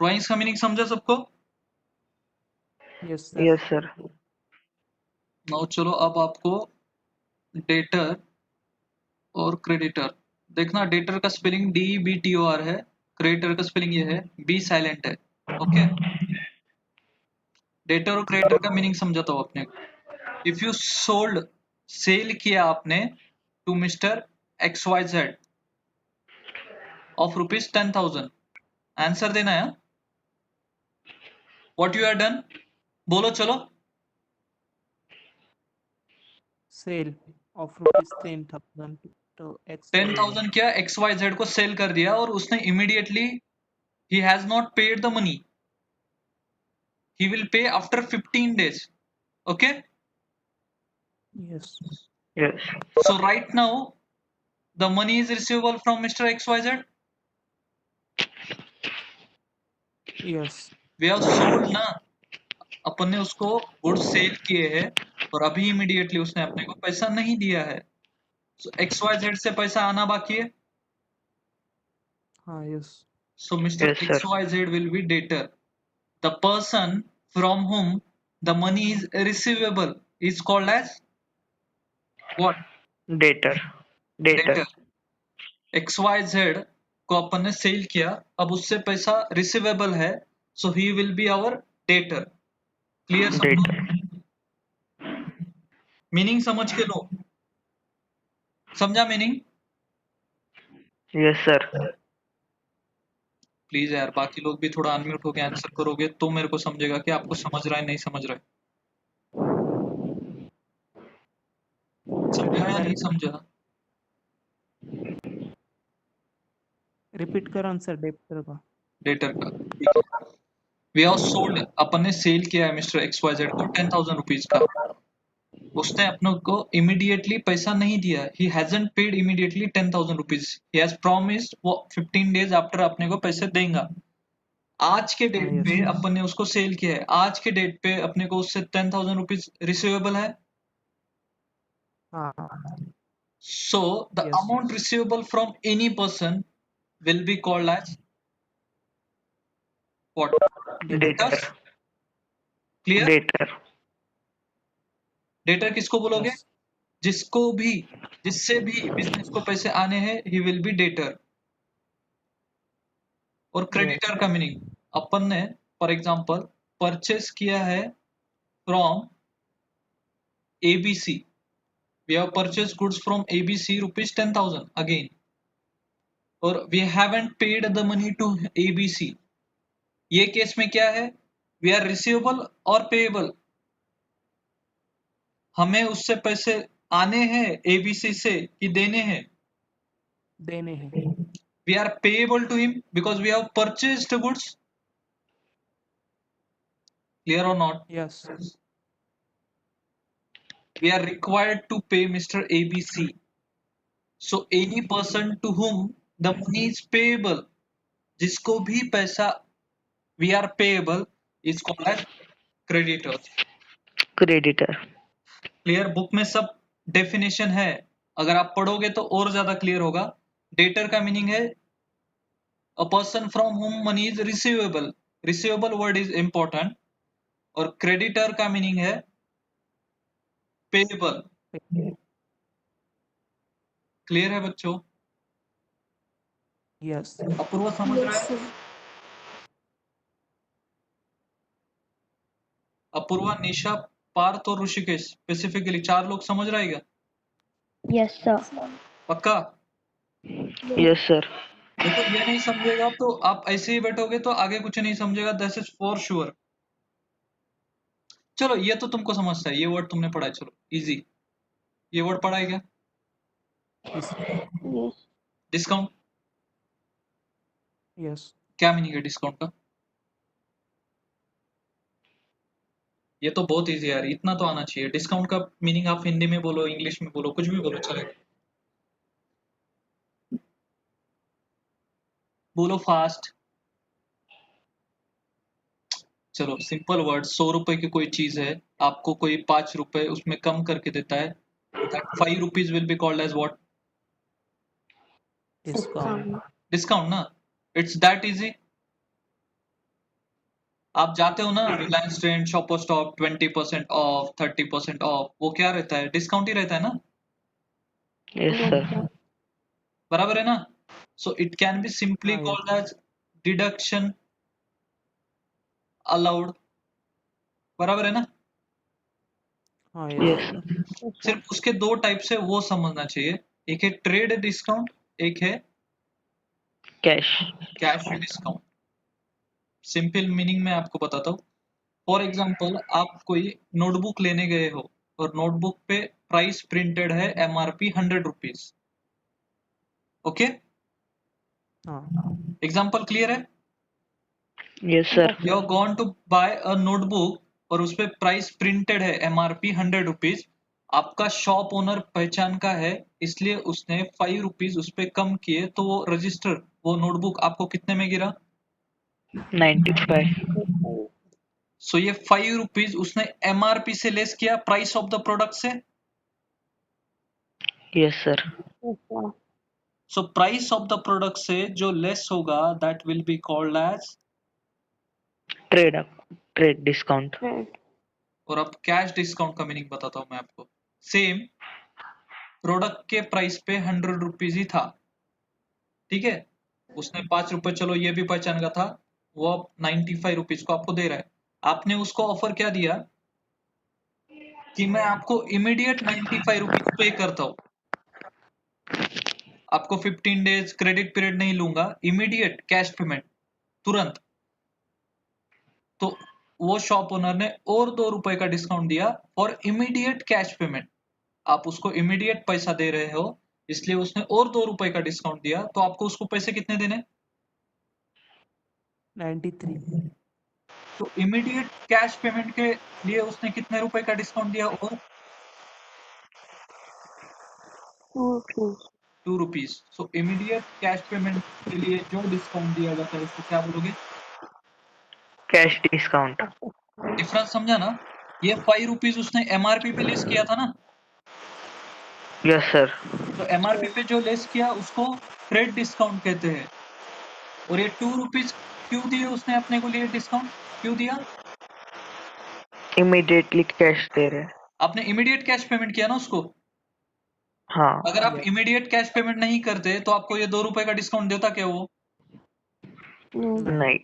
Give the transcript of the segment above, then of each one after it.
Drawings का meaning समझा सबको? Yes, sir. Yes, sir. Now चलो अब आपको डेटर और क्रेडिटर देखना। डेटर का स्पेलिंग DBTOR है, क्रेडिटर का स्पेलिंग ये है, बी साइलेंट है। ओके, डेटर और क्रेडिटर का मीनिंग समझाता हूँ अपने को। इफ यू सोल्ड, सेल किया आपने to mister XYZ of rupees 10,000, answer देना है। व्हाट यू हैव डन, बोलो चलो। Sale of rupees 10,000 to X. 10,000 क्या XYZ को सेल कर दिया और उसने immediately, he has not paid the money, he will pay after 15 days. Okay, Yes. Yes. so right now the money is receivable from Mr. XYZ. Yes. We have sold ना, अपन ने उसको goods sale किए हैं और अभी immediately उसने अपने को पैसा नहीं दिया है। so XYZ से पैसा आना बाकी है। Yes. so Mr. Yes, sir. XYZ will be debtor. The person from whom the money is receivable is called as what? Debtor. Debtor. Debtor. XYZ को अपन ने सेल किया, अब उससे पैसा रिसीवेबल है, so he will be our debtor. Clear सब Debtor. लोग? Meaning समझ के लो, समझा मीनिंग? Yes, sir. प्लीज यार बाकी लोग भी थोड़ा अनम्यूट होके आंसर करोगे तो मेरे को समझेगा कि आपको समझ रहा है नहीं समझ रहा है। समझा या नहीं समझा? Repeat कर आंसर डेप्टर का। डेटर का ठीक है। वी हैव सोल्ड, अपन ने सेल किया है मिस्टर XYZ को 10,000 रुपीज का। उसने अपने को इमीडिएटली पैसा नहीं दिया, he hasn't paid immediately 10,000 rupees, he has promised वो 15 डेज आफ्टर अपने को पैसे देगा। आज के डेट yes. पे अपन ने उसको सेल किया है, आज के डेट पे अपने को उससे 10,000 रुपीज रिसीवेबल है। हाँ so the Yes. Amount receivable from any person will be called as what? Debtor. क्लियर? Debtor. डेटर किसको बोलोगे? Yes. जिसको भी, जिससे भी बिजनेस को पैसे आने हैं, ही विल बी डेटर। और Yes. क्रेडिटर का मीनिंग, अपन ने फॉर एग्जांपल परचेस किया है from ABC, we have purchase goods from ABC rupees 10,000 again, और we haven't paid the money to ABC। ये केस में क्या है? वी आर रिसीवेबल और पेएबल, हमें उससे पैसे आने हैं ABC से कि देने हैं? देने हैं। We are payable to him because we have purchased goods. Clear or not? Yes. We are required to pay Mr. ABC. So any person to whom the money is payable, जिसको भी पैसा we are payable is called as creditors. Creditor. Clear? Book में सब definition है, अगर आप पढ़ोगे तो और ज्यादा क्लियर होगा। डेटर का मीनिंग है a person from whom money is receivable. Receivable word is important. और क्रेडिटर का मीनिंग है पेएबल। क्लियर है बच्चों? Yes. अपूर्वा समझ रहा है? अपूर्वा, निशा, पार्थ और ऋषिकेश स्पेसिफिकली 4 लोग समझ रहा है क्या? Yes, sir. पक्का? Yes, sir. देखो ये नहीं समझेगा तो आप ऐसे ही बैठोगे तो आगे कुछ नहीं समझेगा, दैट इज फॉर श्योर। चलो ये तो तुमको समझता है, ये वर्ड तुमने पढ़ा है, चलो इजी। ये वर्ड पढ़ा है क्या? Yes. Yes. डिस्काउंट। Yes. क्या मीनिंग है डिस्काउंट का? ये तो बहुत इजी है यार, इतना तो आना चाहिए। डिस्काउंट का मीनिंग आप हिंदी में बोलो, इंग्लिश में बोलो, कुछ भी बोलो चलेगा। बोलो फास्ट। चलो सिंपल वर्ड, 100 रुपए की कोई चीज है, आपको कोई 5 रुपए उसमें कम करके देता है, that 5 rupees will be called as what? Discount. Discount ना? It's that easy. आप जाते हो ना Reliance trend, shopper stop, 20% of, 30% of, वो क्या रहता है? डिस्काउंट ही रहता है ना, Yes, Yes, sir. sir. बराबर है ना? So it can be simply हाँ, yes. Called as deduction allowed, बराबर है ना? हाँ, Yes, yes. sir. Yes, sir. सिर्फ उसके दो टाइप से वो समझना चाहिए, एक है ट्रेड डिस्काउंट, एक है Cash. Cash discount. Simple meaning में आपको बताता हूँ। फॉर एग्जाम्पल आप कोई नोटबुक लेने गए हो और नोटबुक पे प्राइस प्रिंटेड है MRP 100 रुपीज, ओके? हाँ, एग्जाम्पल क्लियर है? Yes, sir. Yes, you are gonna buy a अ नोटबुक और उस पे प्राइस प्रिंटेड है MRP 100 रुपीज, आपका शॉप ओनर पहचान का है, इसलिए उसने 5 रुपीज उस पे कम किए, तो वो रजिस्टर, वो नोटबुक आपको कितने में गिरा? 95. sir. सो ये 5 रुपीज उसने MRP से लेस किया, प्राइस ऑफ द प्रोडक्ट से। Yes, sir. Yes, sir. So price of the product से जो लेस होगा that will be called as, Trade up. Trade discount. Trade. और अब कैश डिस्काउंट का मीनिंग बताता हूँ मैं आपको। सेम प्रोडक्ट के प्राइस पे 100 रुपीज ही था, ठीक है? उसने 5 रुपए, चलो ये भी पहचान का था, वो अब 95 रुपीज को आपको दे रहा है। आपने उसको ऑफर क्या दिया कि मैं आपको इमीडिएट 95 रुपीज पे करता हूँ, आपको 15 डेज क्रेडिट पीरियड नहीं लूंगा, इमीडिएट कैश पेमेंट, तुरंत। तो वो शॉप ओनर ने और 2 रुपए का डिस्काउंट दिया फॉर इमीडिएट कैश पेमेंट। आप उसको इमीडिएट पैसा दे रहे हो, इसलिए उसने और 2 रुपए का डिस्काउंट दिया, तो आपको उसको पैसे कितने देने? 93. तो इमीडिएट कैश पेमेंट के लिए उसने कितने रुपए का डिस्काउंट दिया? और 2 rupees. 2 रुपीज। सो इमीडिएट कैश पेमेंट के लिए जो डिस्काउंट दिया जाता है उसको क्या बोलोगे? Cash discount. डिफरेंस समझा ना? ये 5 रुपीज उसने MRP पे लेस किया था ना, Yes, sir. तो MRP पे जो लेस किया उसको ट्रेड डिस्काउंट कहते हैं। और ये 2 रुपीज क्यों दिए उसने अपने को लिए डिस्काउंट, क्यों दिया? Immediately cash दे रहे हैं. आपने इमीडिएट कैश पेमेंट किया ना उसको। हाँ. अगर आप Yes. इमीडिएट कैश पेमेंट नहीं करते तो आपको ये 2 रुपए का डिस्काउंट देता क्या वो? No. नहीं. नहीं.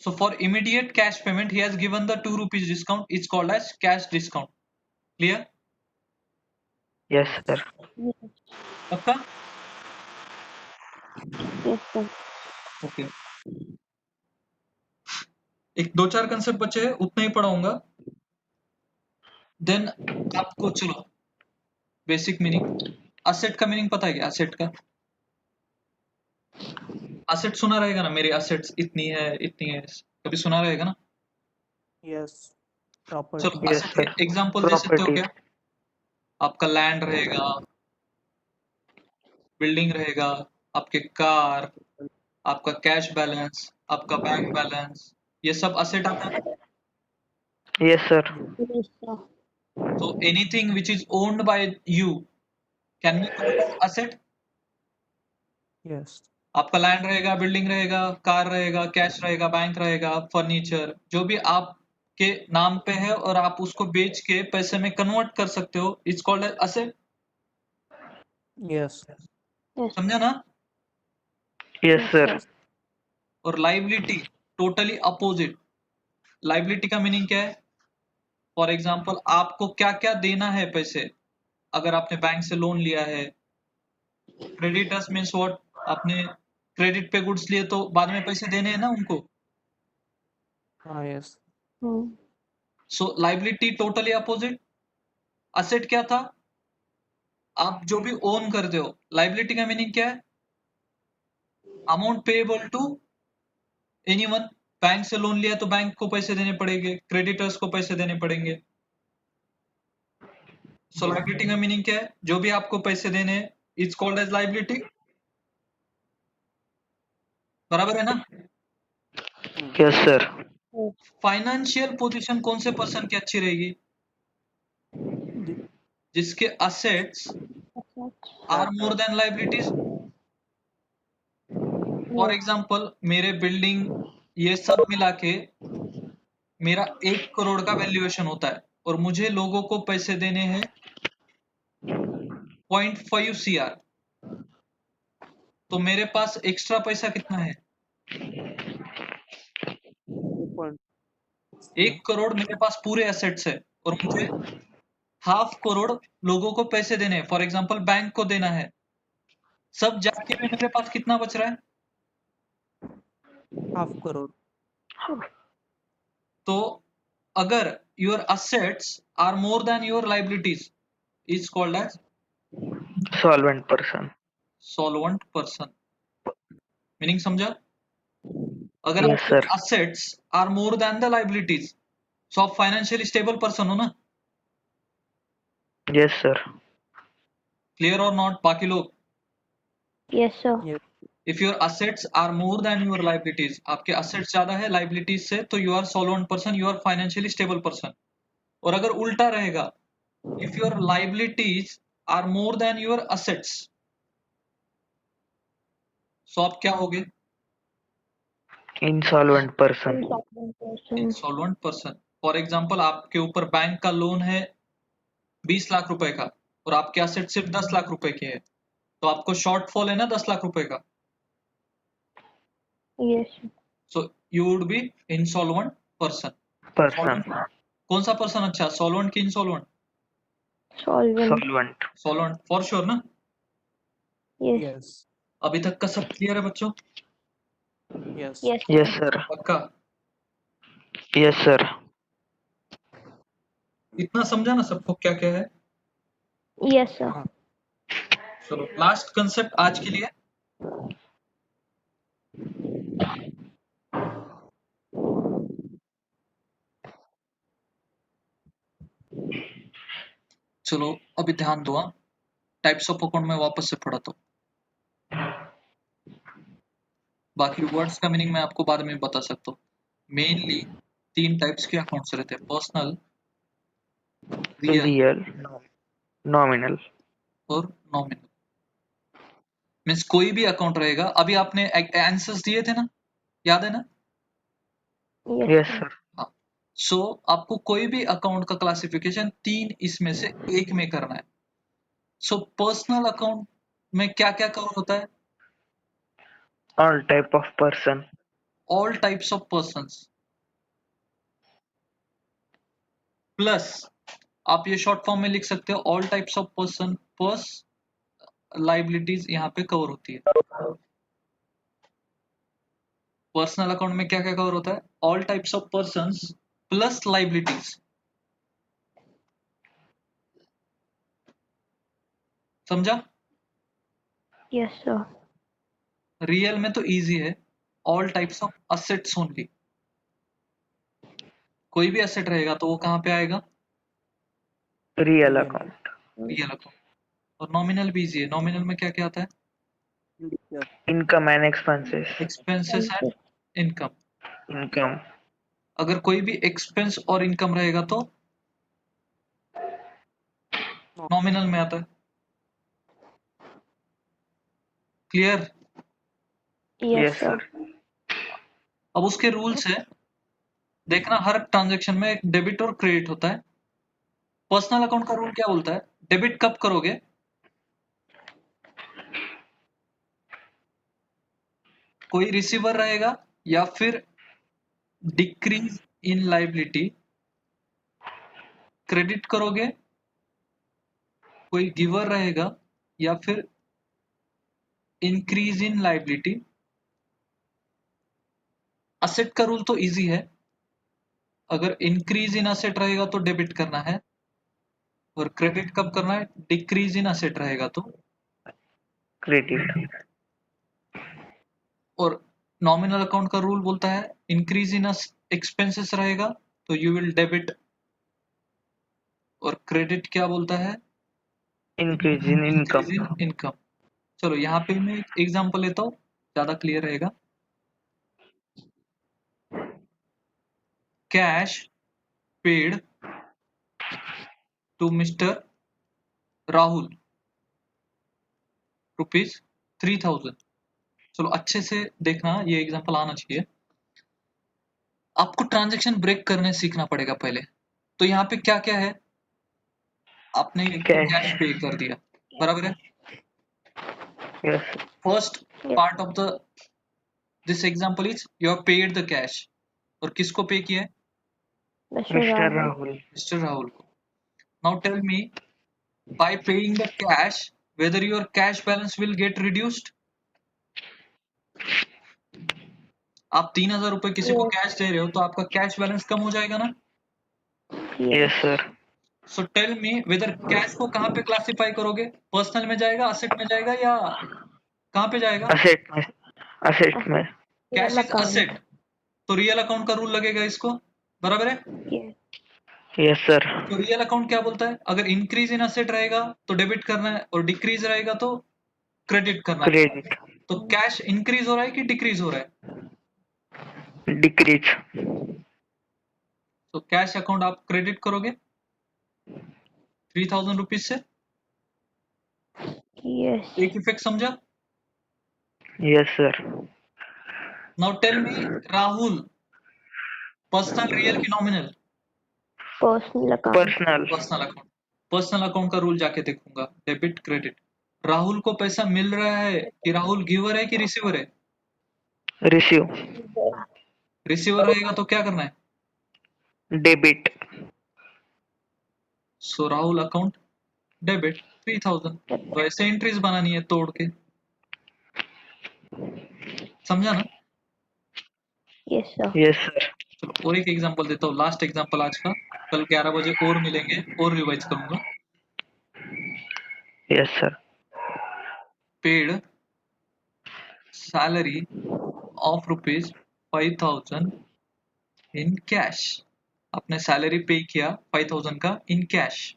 So for immediate cash payment, he has given the 2 rupees discount. It's called as cash discount. Clear? Yes, sir. Yes, पक्का? yes, sir. ओके। एक दो चार कंसेप्ट बचे हैं, उतना ही पढ़ाऊंगा। देन आपको चलो बेसिक मीनिंग, असेट का मीनिंग पता है क्या? असेट का, असेट सुना रहेगा ना, मेरी असेट्स इतनी है, कभी सुना रहेगा ना? Yes. चलो Property. Yes, asset sir. के एग्जांपल दे सकते हो Properties. क्या? आपका लैंड रहेगा, बिल्डिंग रहेगा, आपके कार, आपका कैश बैलेंस, आपका बैंक बैलेंस, ये सब असेट आता है ना? Yes, sir. Yes, sir. So anything which is owned by you can be called as asset. Yes. आपका लैंड रहेगा, बिल्डिंग रहेगा, कार रहेगा, कैश रहेगा, बैंक रहेगा, फर्नीचर, जो भी आपके नाम पे है और आप उसको बेच के पैसे में कन्वर्ट कर सकते हो, it's called as asset. Yes. Yes, समझा ना? Yes, yes, sir. sir. और लाइबिलिटी टोटली अपोजिट। लाइबिलिटी का मीनिंग क्या है? फॉर एग्जाम्पल आपको क्या क्या देना है पैसे, अगर आपने बैंक से लोन लिया है। Creditors means what? आपने क्रेडिट पे गुड्स लिए तो बाद में पैसे देने हैं ना उनको। हाँ, yes. Hmm. सो लाइबिलिटी टोटली अपोजिट। असेट क्या था? आप जो भी ओन करते हो। लाइबिलिटी का मीनिंग क्या है? Amount payable to anyone. Bank से लोन लिया तो बैंक को पैसे देने पड़ेंगे, क्रेडिटर्स को पैसे देने पड़ेंगे। सो लाइबिलिटी का मीनिंग क्या है? जो भी आपको पैसे देने हैं, इट्स कॉल्ड एज लाइबिलिटी। बराबर है ना? Yes, sir. Yes, financial position कौन से पर्सन की अच्छी रहेगी? जी- जिसके assets asset. Are more than liabilities. For Yes, example मेरे बिल्डिंग, ये सब मिला के मेरा 1 करोड़ का वैल्यूएशन होता है और मुझे लोगों को पैसे देने हैं 0.5 CR, तो मेरे पास एक्स्ट्रा पैसा कितना है? 1 करोड़ मेरे पास पूरे एसेट्स है और मुझे 0.5 करोड़ लोगों को पैसे देने हैं, फॉर एग्जांपल बैंक को देना है। सब जाके भी मेरे पास कितना बच रहा है? 0.5 crore. तो अगर your assets are more than your liabilities is called as Solvent person. solvent person. Meaning समझा? अगर Yes, आपके sir. assets are more than the liabilities, so आप फाइनेंशियली स्टेबल पर्सन हो ना? Yes, sir. क्लियर और not बाकी लोग? Yes, sir. Yes. If your assets are more than your liabilities, आपके assets ज्यादा है liabilities से, तो you are solvent person, you are financially stable person. और अगर उल्टा रहेगा, if your liabilities are more than your assets, so आप क्या होगे? Insolvent person. Insolvent person. Insolvent person. For example आपके ऊपर बैंक का लोन है 20 लाख रुपए का और आपके एसेट सिर्फ 10 लाख रुपए के हैं, तो आपको शॉर्टफॉल है ना 10 लाख रुपए का, Yes, sir. So you would be insolvent person. Person. कौन सा पर्सन अच्छा, सॉल्वेंट की insolvent? Solvent. Solvent. Solvent for sure ना? Yes. Yes. अभी तक का सब क्लियर है बच्चों? Yes. Yes, Yes, sir. sir. पक्का? Yes, sir. इतना समझा ना सबको क्या क्या है? Yes, sir. हाँ. चलो लास्ट कंसेप्ट आज के लिए, चलो अभी ध्यान दो। टाइप्स ऑफ अकाउंट में वापस से पढ़ा, तो बाकी वर्ड्स का मीनिंग मैं आपको बाद में बता सकता हूँ। मेनली 3 टाइप्स के अकाउंट्स रहते हैं, पर्सनल, रियल Real. Nominal. और नॉमिनल। मीन्स कोई भी अकाउंट रहेगा, अभी आपने आंसर्स दिए थे ना, याद है ना? Yes, Yes, sir. sir. हाँ। सो आपको कोई भी अकाउंट का क्लासिफिकेशन 3 इसमें से एक में करना है। सो पर्सनल अकाउंट में क्या क्या कवर होता है? All type of person. All types of persons, plus आप ये शॉर्ट फॉर्म में लिख सकते हो all types of person plus liabilities यहाँ पे कवर होती है। पर्सनल अकाउंट में क्या क्या कवर होता है? All types of persons plus liabilities. समझा? Yes, sir. रियल में तो इजी है, all types of assets only. कोई भी एसेट रहेगा तो वो कहाँ पे आएगा? Real Real. account. Real account. और नॉमिनल भी इजी है, नॉमिनल में क्या क्या आता है? Yes. Income and expenses. Expenses and income. Income. अगर कोई भी एक्सपेंस और इनकम रहेगा तो No. नॉमिनल में आता है। Clear? Yes, Yes, sir. sir. अब उसके रूल्स है, देखना हर ट्रांजैक्शन में एक डेबिट और क्रेडिट होता है। पर्सनल अकाउंट का रूल क्या बोलता है? डेबिट कब करोगे? कोई रिसीवर रहेगा या फिर डिक्रीज इन लाइबिलिटी, क्रेडिट करोगे कोई गिवर रहेगा या फिर इंक्रीज इन लाइबिलिटी। असेट का रूल तो इजी है, अगर इंक्रीज इन असेट रहेगा तो डेबिट करना है और क्रेडिट कब करना है? डिक्रीज इन असेट रहेगा तो। Credit. और नॉमिनल अकाउंट का रूल बोलता है इंक्रीज इन एक्सपेंसेस रहेगा तो यू विल डेबिट, और क्रेडिट क्या बोलता है? Increase in income. Increase in income. चलो यहाँ पे मैं एक एग्जांपल लेता हूँ, ज्यादा क्लियर रहेगा। Cash paid to mister Rahul ₹3000। चलो अच्छे से देखना, ये एग्जांपल आना चाहिए। आपको ट्रांजैक्शन ब्रेक करने सीखना पड़ेगा पहले। तो यहाँ पे क्या क्या है, आपने Cash. कैश पे कर दिया, बराबर है। Yes. First Yes. Part of the this example is you have paid the cash, और किसको पे किया है? Mr. Mr. Rahul. Rahul. Mister Rahul को। Now tell me, by paying the cash whether your cash balance will get reduced? आप 3,000 रुपए किसी को Yes. Cash दे रहे हो तो आपका कैश बैलेंस कम हो जाएगा ना। Yes. Yes, sir. So tell me whether cash को कहाँ पे क्लासिफाई करोगे, पर्सनल में जाएगा, असेट में जाएगा, या कहाँ पे जाएगा? Asset में. Asset में. Cash Real is account. Asset, तो रियल अकाउंट का रूल लगेगा इसको, बराबर है। Yes. Yes, sir. तो रियल अकाउंट क्या बोलता है, अगर इंक्रीज इन असेट रहेगा तो डेबिट करना है, और डिक्रीज रहेगा तो क्रेडिट करना है। Credit. तो कैश इंक्रीज हो रहा है कि डिक्रीज हो रहा है? Decrease. तो कैश अकाउंट आप क्रेडिट करोगे 3,000 रुपीज से। Yes. एक इफेक्ट समझा? Yes, sir. Now tell me Rahul, personal, real की nominal? Personal account. Personal. Personal account. Personal account का रूल जाके देखूंगा, डेबिट क्रेडिट। राहुल को पैसा मिल रहा है कि राहुल गिवर है कि रिसीवर है? Receive. रिसीवर रहेगा तो क्या करना है? Debit. सो राहुल अकाउंट डेबिट 3,000। तो ऐसे एंट्रीज बनानी है तोड़ के, समझा ना? Yes, sir. Yes, sir. चलो और एक एग्जांपल देता हूँ, लास्ट एग्जांपल आज का। कल 11 बजे और मिलेंगे और रिवाइज करूंगा। Yes, sir. Paid salary of ₹5,000 in cash. आपने सैलरी पे किया 5,000 का in cash.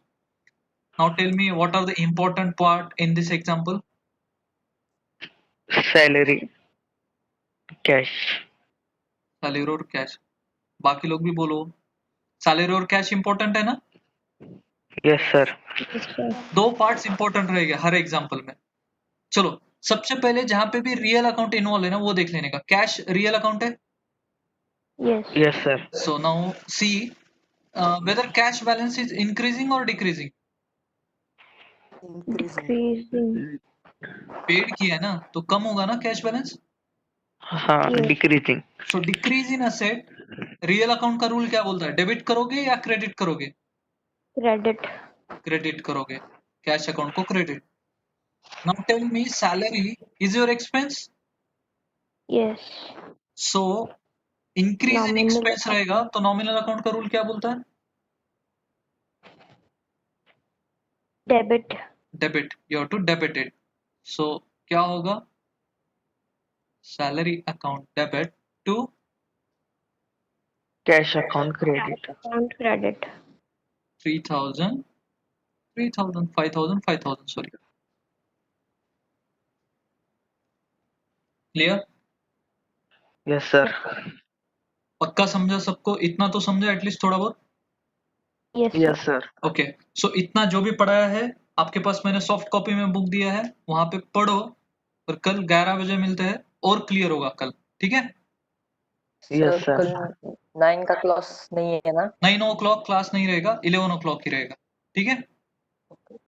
Now tell me what are the important part in this example? Salary. Cash. Salary और कैश। बाकी लोग भी बोलो, सैलरी और कैश इंपॉर्टेंट है ना? Yes, sir. Yes, sir. दो पार्ट्स इंपॉर्टेंट रहेंगे हर एग्जांपल में। चलो सबसे पहले जहां पे भी रियल अकाउंट इन्वॉल्व है ना वो देख लेने का। कैश रियल अकाउंट है, Yes. Yes, sir. So now see whether cash balance is increasing or decreasing? Increasing. Decreasing. Paid किया है ना तो कम होगा ना कैश बैलेंस। हाँ, Yes. decreasing. So decrease in asset, real account का रूल क्या बोलता है, डेबिट करोगे या क्रेडिट करोगे? Credit. क्रेडिट करोगे, कैश अकाउंट को credit. Now tell me salary is your expense, Yes. So increase in Nominal expense रहेगा तो नॉमिनल अकाउंट का रूल क्या बोलता है? Debit. Debit, you have to debit it. So क्या होगा, salary account debit to Cash account credit. Account credit. 3,000 3,000 5,000 5,000 sorry. Clear? Yes, sir. पक्का समझा सबको? इतना तो समझा एटलीस्ट थोड़ा बहुत? Yes, sir. Yes, sir. Okay, so इतना जो भी पढ़ाया है आपके पास मैंने सॉफ्ट कॉपी में बुक दिया है, वहां पे पढ़ो, और कल 11 बजे मिलते हैं और क्लियर होगा कल, ठीक है? Yes, sir sir. कल 9 का क्लास नहीं है ना? 9 o'clock क्लास नहीं रहेगा, 11 o'clock ही रहेगा, ठीक है?